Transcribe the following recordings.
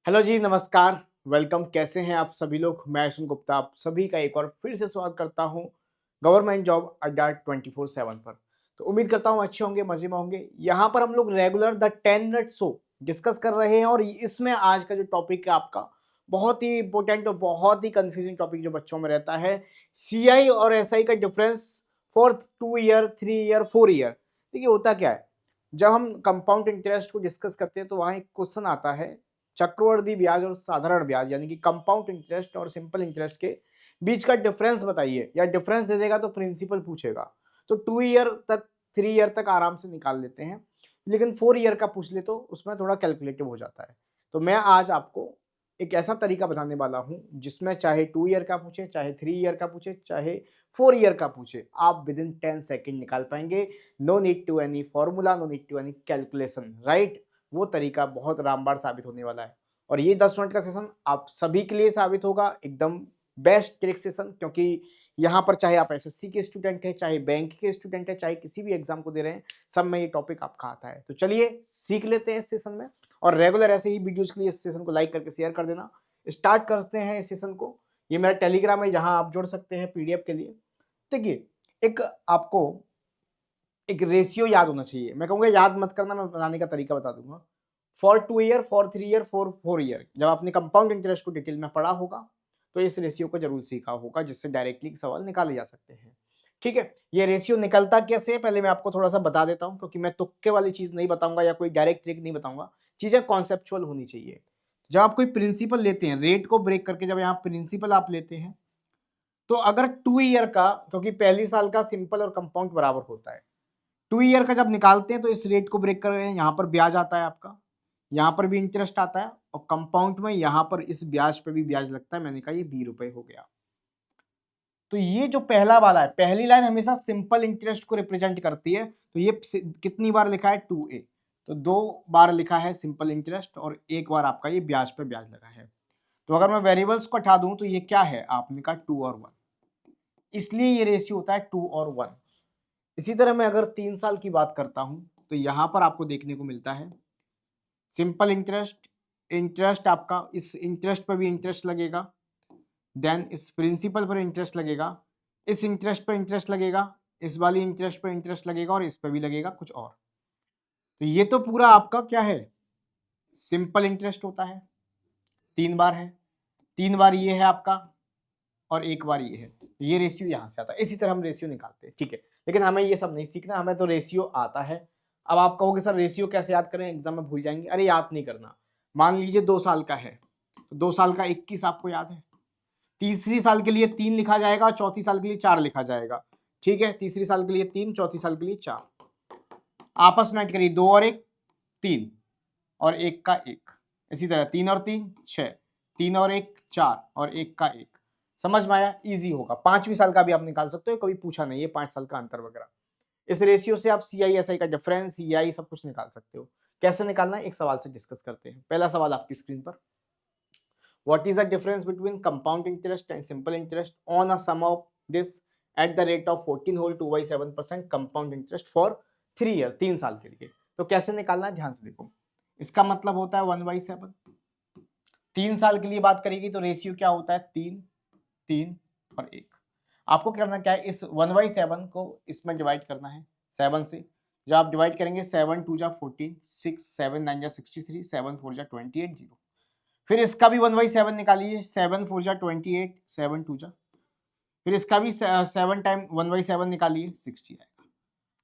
Hello जी, नमस्कार, welcome. कैसे हैं आप सभी लोग? मैं अश्विन गुप्ता आप सभी का एक और फिर से स्वागत करता हूं गवर्नमेंट जॉब अड्डा 24/7 पर। तो उम्मीद करता हूं अच्छे होंगे, मजे में होंगे। यहाँ पर हम लोग regular the 10 minute show discuss कर रहे हैं और इसमें आज का जो टॉपिक है आपका बहुत ही इंपॉर्टेंट और बहुत ही कंफ्यूजिंग टॉपिक जो बच्चों में रहता है, सीआई और एसआई का difference for 2 year, 3 year, 4 year. देखिए होता क्या है, जब हम कंपाउंड इंटरेस्ट को डिस्कस करते हैं तो वहां एक क्वेश्चन आता है चक्रवृद्धि ब्याज और साधारण ब्याज यानी कि कंपाउंड इंटरेस्ट और सिंपल इंटरेस्ट के बीच का डिफरेंस बताइए, या डिफरेंस दे देगा तो प्रिंसिपल पूछेगा। तो 2 ईयर तक, 3 ईयर तक आराम से निकाल लेते हैं, लेकिन 4 ईयर का पूछ ले तो उसमें थोड़ा कैलकुलेटिव हो जाता है। तो मैं आज आपको एक ऐसा तरीका बताने वाला हूं जिसमें चाहे 2 ईयर का पूछे, चाहे 3 ईयर का पूछे, चाहे 4 ईयर का पूछे, आप विद इन 10 सेकेंड निकाल पाएंगे। No need to any formula, no need to any calculation, right. वो तरीका बहुत रामबाण साबित होने वाला है और ये 10 मिनट का सेशन आप सभी के लिए साबित होगा एकदम बेस्ट ट्रिक सेशन, क्योंकि यहाँ पर चाहे आप एसएससी के स्टूडेंट हैं, चाहे बैंक के स्टूडेंट हैं, चाहे किसी भी एग्जाम को दे रहे हैं, सब में ये टॉपिक आपका आता है। तो चलिए सीख लेते हैं इस सेशन में, और रेगुलर ऐसे ही वीडियोज के लिए इस सेशन को लाइक करके शेयर कर देना। स्टार्ट करते हैं इस सेशन को। ये मेरा टेलीग्राम है, जहां आप जुड़ सकते हैं पीडीएफ के लिए। देखिए, एक आपको एक रेशियो याद होना चाहिए। मैं कहूँगा याद मत करना, मैं बनाने का तरीका बता दूंगा। For 2 year, for 3 year, for 4 year, जब आपने कंपाउंड इंटरेस्ट को डिटेल में पढ़ा होगा तो इस रेशियो को जरूर सीखा होगा, जिससे डायरेक्टली सवाल निकाले जा सकते हैं। ठीक है, ये रेशियो निकलता कैसे है पहले मैं आपको थोड़ा सा बता देता हूँ, क्योंकि मैं तुक्के वाली चीज नहीं बताऊंगा या कोई डायरेक्ट ट्रिक नहीं बताऊंगा। चीजें कॉन्सेप्चुअल होनी चाहिए। जब आप कोई प्रिंसिपल लेते हैं, रेट को ब्रेक करके जब यहाँ प्रिंसिपल आप लेते हैं, तो अगर 2 ईयर का, क्योंकि पहली साल का सिंपल और कंपाउंड बराबर होता है, 2 ईयर का जब निकालते हैं तो इस रेट को ब्रेक कर रहे हैं, यहाँ पर ब्याज आता है आपका, यहाँ पर भी इंटरेस्ट आता है, और कंपाउंड में यहाँ पर इस ब्याज पे भी ब्याज लगता है। मैंने कहा ये 20 रुपए हो गया। तो ये जो पहला वाला है, पहली लाइन हमेशा सिंपल इंटरेस्ट को रिप्रेजेंट करती है। तो ये कितनी बार लिखा है? 2A। तो 2 बार लिखा है सिंपल इंटरेस्ट और 1 बार आपका ये ब्याज पे ब्याज लगा है। तो अगर मैं वेरिएबल्स को हटा दूं तो ये क्या है? आपने कहा 2 और 1, इसलिए ये रेशियो होता है 2 और 1। इसी तरह मैं अगर 3 साल की बात करता हूं तो यहां पर आपको देखने को मिलता है सिंपल इंटरेस्ट, इंटरेस्ट आपका इस इंटरेस्ट पर भी इंटरेस्ट लगेगा, देन इस प्रिंसिपल पर इंटरेस्ट लगेगा, इस इंटरेस्ट पर इंटरेस्ट लगेगा, इस वाली इंटरेस्ट पर इंटरेस्ट लगेगा और इस पर भी लगेगा कुछ और। तो ये तो पूरा आपका क्या है? सिंपल इंटरेस्ट होता है, 3 बार है, 3 बार ये है आपका और 1 बार ये है। तो ये रेशियो यहां से आता है। इसी तरह हम रेशियो निकालते हैं, ठीक है। लेकिन हमें ये सब नहीं सीखना, हमें तो रेशियो आता है। अब आप कहोगे सर रेशियो कैसे याद करें, एग्जाम में भूल जाएंगे। अरे याद नहीं करना। मान लीजिए 2 साल का है, तो 2 साल का 21 आपको याद है। तीसरी साल के लिए 3 लिखा जाएगा, चौथी साल के लिए 4 लिखा जाएगा। ठीक है, तीसरी साल के लिए 3, चौथी साल के लिए 4। आपस में ऐड करिए, 2 और 1 3 और 1 का 1। इसी तरह 3 और 3 6, 3 और 1 4 और 1 का 1। समझ में आया? इजी होगा। 5वीं साल का भी आप निकाल सकते हो, कभी पूछा नहीं है 5 साल का अंतर वगैरह। इस रेशियो से आप सीआई एसआई का डिफरेंस, सीआई सब कुछ निकाल सकते हो। कैसे निकालना है एक सवाल से डिस्कस करते हैं। पहला सवाल आपकी स्क्रीन पर, what is the difference between compound interest and simple interest on a sum of this at the rate of 14 whole 2/7% compound interest for 3 year, 3 साल के लिए। तो कैसे निकालना है ध्यान से देखो। इसका मतलब होता है 1/7। 3 साल के लिए बात करेगी तो रेशियो क्या होता है? 3 3 और 1। आपको करना क्या है? इस 1/7 को इसमें डिवाइड करना है 7 से। जब आप डिवाइड करेंगे 7 2 जा 14, 6 7 9 जा 63, 7 4 जा 28 0। फिर इसका भी 1/7 निकालिए, 7 4 जा 28, 7 2 जा। फिर इसका भी 7 टाइम 1/7 निकालिए, 60 आएगा।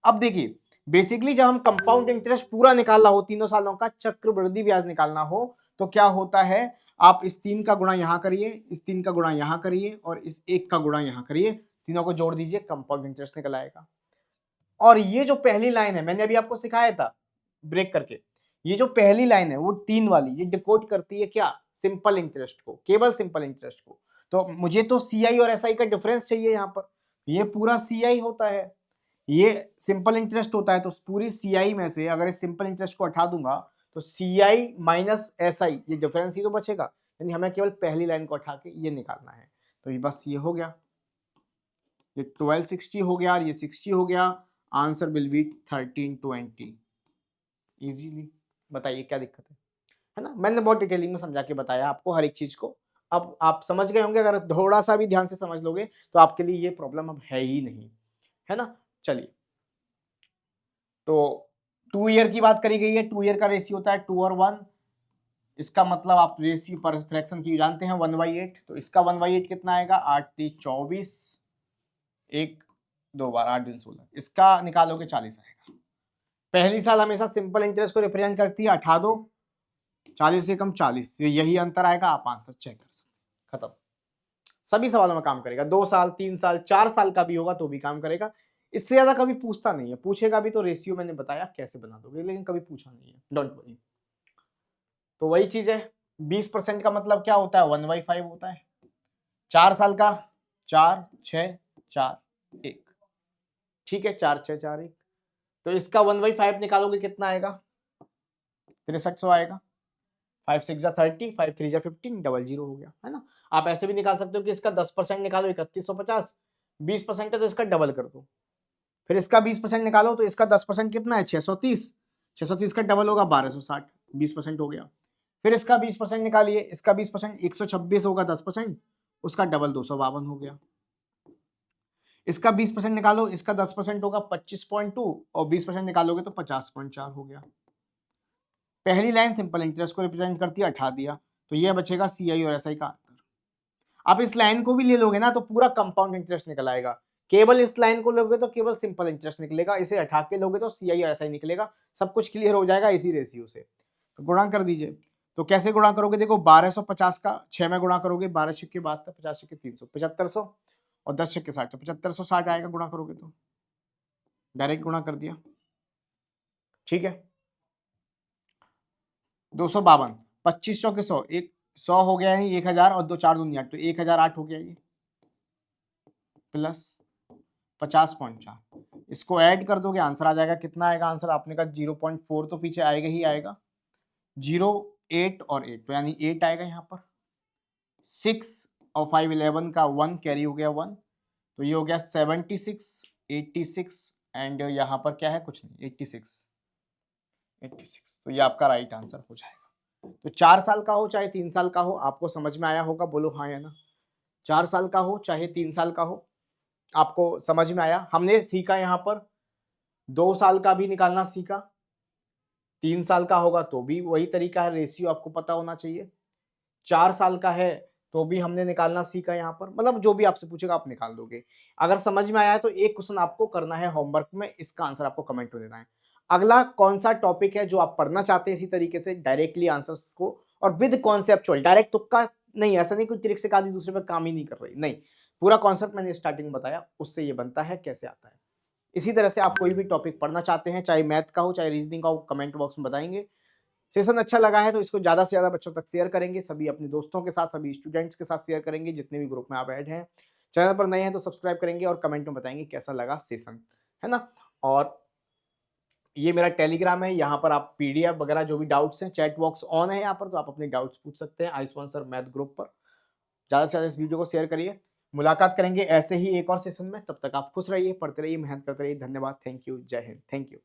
अब देखिए, बेसिकली जब हम कंपाउंड इंटरेस्ट पूरा निकालना हो, 3 सालों का चक्रवृद्धि ब्याज निकालना हो, तो क्या होता है? आप इस 3 का गुणा यहां करिए, इस 3 का गुणा यहां करिए और इस 1 का गुणा यहां करिए, तीनों को जोड़ दीजिए, कंपाउंड इंटरेस्ट निकल आएगा। और ये जो पहली लाइन है, मैंने अभी आपको सिखाया था ब्रेक करके, ये जो पहली लाइन है वो 3 वाली, ये डिकोड करती है क्या? सिंपल इंटरेस्ट को, केवल सिंपल इंटरेस्ट को। तो मुझे तो सीआई और एसआई का डिफरेंस चाहिए यहाँ पर। ये पूरा सीआई होता है, ये सिंपल इंटरेस्ट होता है। तो पूरी सीआई में से अगर इस सिंपल इंटरेस्ट को हटा दूंगा तो सीआई माइनस एसआई, ये डिफरेंस ही तो बचेगा। यानी हमें केवल पहली लाइन को हटा के ये निकालना है। तो ये बस ये हो गया, ये 1260 हो गया और ये 60 हो गया। Answer will be 1320। इजीली बताइए क्या दिक्कत है? है ना। मैंने बहुत डिटेलिंग में समझा के बताया आपको हर एक चीज को, अब आप समझ गए होंगे। अगर थोड़ा सा भी ध्यान से समझ लोगे तो आपके लिए ये प्रॉब्लम अब है ही नहीं, है ना। चलिए, तो 2 ईयर की बात करी गई है। 2 ईयर का रेशियो होता है 2 और 1। इसका मतलब आप रेशियो पर फ्रैक्शन की जानते हैं 1/8। तो इसका 1/8 कितना आएगा, 8 3 24, 1 2 बार 8 दिन 16, इसका निकालोगे 40 आएगा। पहली साल हमेशा सिंपल इंटरेस्ट को रिप्रेजेंट करती है, 8 2 40 से कम 40, तो यही अंतर आएगा। आप आंसर चेक कर सकते, खत्म। सभी सवालों में काम करेगा, 2 साल 3 साल 4 साल का भी होगा तो भी काम करेगा। इससे ज्यादा कभी पूछता नहीं है, पूछेगा भी तो रेशियो मैंने बताया कैसे बना दोगे, लेकिन कभी पूछा नहीं है, डोंट वरी। तो वही चीज है, 20% का मतलब क्या होता है, 1/5 होता है। 4 साल का 4 6 4 1, ठीक है, 4 6 4 1। तो इसका 1/5 निकालोगे कितना आएगा, 6300 आएगा। 5 6 जा 30, 5 3 जा 15, 00 हो गया, है ना। आप ऐसे भी निकाल सकते हो कि इसका 10% निकालो 3150, 20% है तो इसका डबल कर दो। फिर इसका 20% निकालो तो इसका 10% कितना है, 630, 630 का डबल होगा 1260, 20% हो गया। फिर इसका 20% निकालिए, इसका 20% 126 होगा 10%, उसका डबल 252 हो गया। इसका 20% निकालो, इसका 10% होगा 25.2 और 20% निकालोगे तो 50.4 हो गया। पहली लाइन सिंपल इंटरेस्ट को रिप्रेजेंट करती है, हटा दिया, तो ये बचेगा सीआई और एसआई का अंतर। आप इस लाइन को भी ले लोगे ना तो पूरा कंपाउंड इंटरेस्ट निकल आएगा। केवल इस लाइन को लोगे तो केवल सिंपल इंटरेस्ट निकलेगा, इसे हटा के लोगे तो सीआई और एसआई निकलेगा। सब कुछ क्लियर हो जाएगा इसी रेशियो से। तो गुणा कर दीजिए। तो कैसे गुणा करोगे, देखो 1250 का 6 में गुणा करोगे, 12 छक्के 72, 50 छक्के 300, 7500 और 10 छक्के 60, तो 7560 आएगा गुणा करोगे तो। डायरेक्ट गुणा कर दिया, ठीक है। 252, 25 चौके 100, 100 हो गया है 1000 और 2 4 दूनी 8, तो 1008 हो गया ये, प्लस 50.4। इसको ऐड कर दोगे आंसर आ जाएगा, कितना आएगा आंसर, आपने कहा 0.4 तो पीछे आएगा ही आएगा, 0 8 और 8, तो यानी 8 आएगा यहाँ पर। 6 और 5 11 का 1 कैरी हो गया 1, तो ये हो गया 76 86 एंड यहाँ पर क्या है, कुछ नहीं, 86, तो ये आपका राइट आंसर हो जाएगा। तो 4 साल का हो चाहे 3 साल का हो, आपको समझ में आया होगा, बोलो हाँ या ना। 4 साल का हो चाहे 3 साल का हो, आपको समझ में आया। हमने सीखा यहाँ पर 2 साल का भी निकालना सीखा, 3 साल का होगा तो भी वही तरीका है, रेशियो आपको पता होना चाहिए। 4 साल का है तो भी हमने निकालना सीखा यहाँ पर, मतलब जो भी आपसे पूछेगा आप निकाल दोगे। अगर समझ में आया है तो एक क्वेश्चन आपको करना है होमवर्क में, इसका आंसर आपको कमेंट में देना है। अगला कौन सा टॉपिक है जो आप पढ़ना चाहते हैं इसी तरीके से डायरेक्टली आंसर्स को, और विद कॉन्सेप्चुअल, डायरेक्ट तुक्का नहीं, ऐसा नहीं कोई ट्रिक से आदि दूसरे पर काम ही नहीं कर रही, नहीं, पूरा कॉन्सेप्ट मैंने स्टार्टिंग में बताया, उससे ये बनता है कैसे आता है। इसी तरह से आप कोई भी टॉपिक पढ़ना चाहते हैं, चाहे मैथ का हो चाहे रीजनिंग का हो, कमेंट बॉक्स में बताएंगे। सेशन अच्छा लगा है तो इसको ज़्यादा से ज़्यादा बच्चों तक शेयर करेंगे, सभी अपने दोस्तों के साथ, सभी स्टूडेंट्स के साथ शेयर करेंगे, जितने भी ग्रुप में आप ऐड हैं। चैनल पर नए हैं तो सब्सक्राइब करेंगे और कमेंट में बताएंगे कैसा लगा सेशन, है ना। और ये मेरा टेलीग्राम है, यहाँ पर आप पीडीएफ वगैरह जो भी डाउट्स हैं, चैट बॉक्स ऑन है यहाँ पर, तो आप अपने डाउट्स पूछ सकते हैं आयुष्मान सर मैथ ग्रुप पर। ज़्यादा से ज़्यादा इस वीडियो को शेयर करिए। मुलाकात करेंगे ऐसे ही एक और सेशन में, तब तक आप खुश रहिए, पढ़ते रहिए, मेहनत करते रहिए। धन्यवाद, थैंक यू, जय हिंद, थैंक यू।